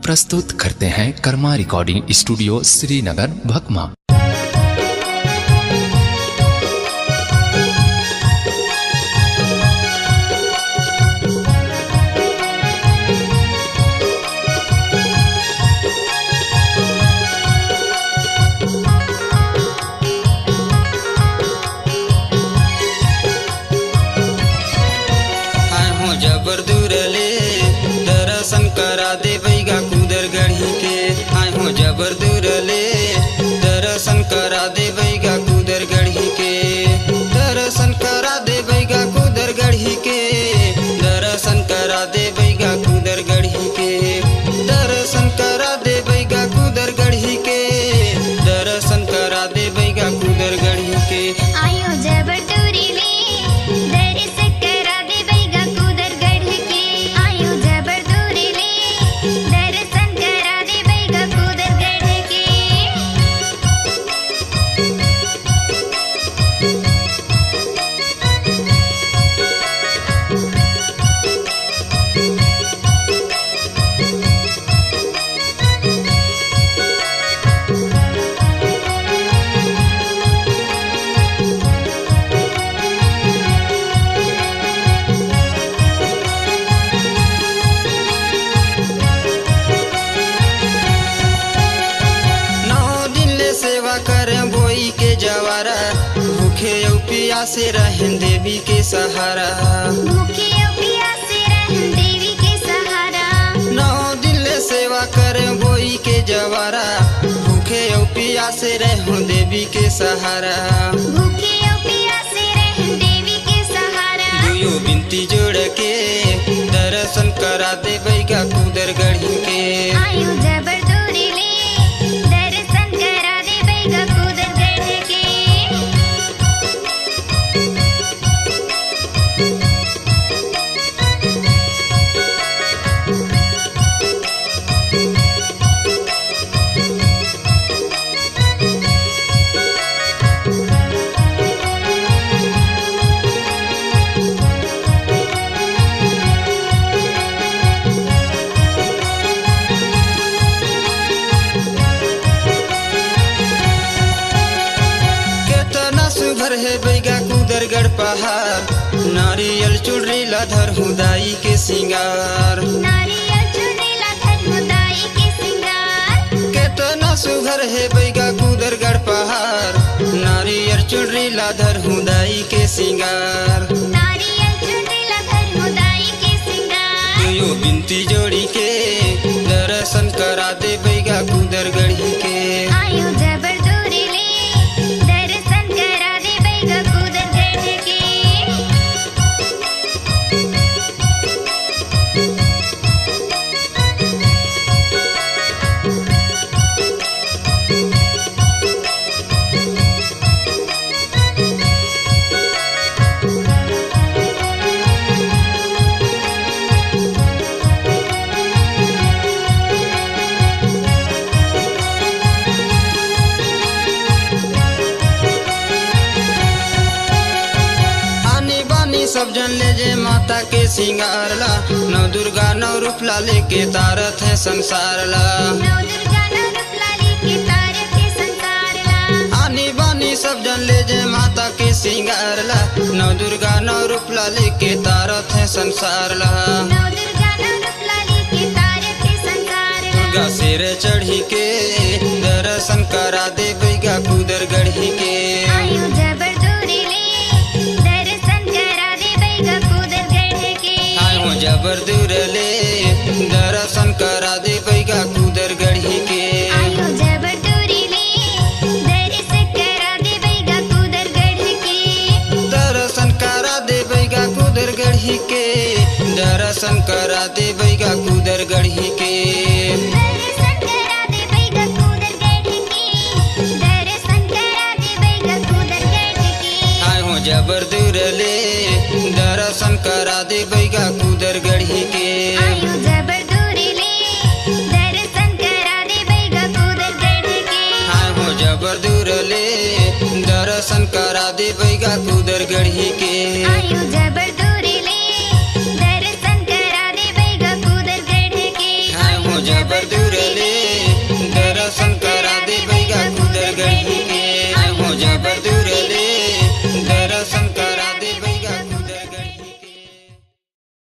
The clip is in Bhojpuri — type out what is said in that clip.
प्रस्तुत करते हैं कर्मा रिकॉर्डिंग स्टूडियो श्रीनगर भकमा। जबर दूरले दर्शन करा दे बैगा कुदर गढ़ी के। आए हो जबर दूरले दर्शन करा दे बैगा कुदर गढ़ी के। दर्शन करा दे बैगा कुदर गढ़ी के। दर्शन करा दे बैगा कुदर गढ़ी के। दर्शन करा दे बैगा कुदर गढ़ी के। दर्शन करा दे बैगा कुदर गढ़ी के। आयो जबर दूरले दर्शन करा दे बैगा कुदर गढ़ी के। आयो जबर दूरले दर्शन करा दे बैगा कुदर गढ़ी के। सेवा करें बोई के जवारा, भूखे और प्यासे रहें देवी के सहारा। भूखे और प्यासे रहें देवी के सहारा। 9 दिन ले सेवा करें बोई के जवारा, भूखे और प्यासे रहें देवी के सहारा। भूखे और प्यासे रहें देवी के सहारा। दुयो बिनती जोड़ के दर्शन करा दे बैगा कुदर गढ़ी के। आयो जबर दूरले दर्शन करा दे बैगा कुदर गढ़ी के। सुभर है बैगा कुदरगढ़ पहाड़, नारियल चुनरी लाधर हुदाई के सिंगार। नारियल चुनरी लाधर हुदाई के सिंगार। केतना सुभर है बैगा कुदरगढ़ पहाड़, नारियल चुनरी लाधर हुदाई के सिंगार। नारियल चुनरी लाधर हुदाई के सिंगार। दुयो बिनती जोड़ी के दर्शन करा दे बैगा कुदर गढ़ी के। आयो जबर दूरले दर्शन करा दे बैगा कुदर गढ़ी के। सब जन ले जे माता के सिंगार ला, नौ दुर्गा नौ रूप ला लेके तारत है संसार ला। नौ दुर्गा नौ रूप ला लेके तारत है संसार ला। आनी बानी सब जन ले जे माता के सिंगार ला, नौ दुर्गा नौ रूप ला लेके तारत है संसार ला। नौ दुर्गा नौ रूप ला लेके तारत है संसार ला। दुर्गा सिर चढ़ी के दर्शन करा दे बैगा कुदर गढ़ी के। आयो जबर दूरले दर्शन करा दे बैगा कुदर गढ़ी के। आयो जबर दूरले दर्शन करा दे बैगा कुदर गढ़ी के। आयो जबर दूरले दर्शन करा दे बैगा कुदर गढ़ी के। दर्शन करा दे बैगा कुदर गढ़ी के। दर्शन करा दे बैगा कुदर गढ़ी के। दर्शन करा दे बैगा कुदर गढ़ी के। दर्शन करा दे बैगा कुदर गढ़ी के। आयो जबर दूरले दर्शन करा दे बैगा कुदर गढ़ी के। आयो जबर दूरले दर्शन करा दे बैगा कुदर गढ़ी के। आयो जबर दूरले दर्शन करा दे बैगा कुदर गढ़ी के। आयो जबर दूरले दर्शन करा दे बैगा कुदर गढ़ी के। आयो जबर दूरले दर्शन करा दे बैगा कुदर गढ़ी के आए हो जबर दूर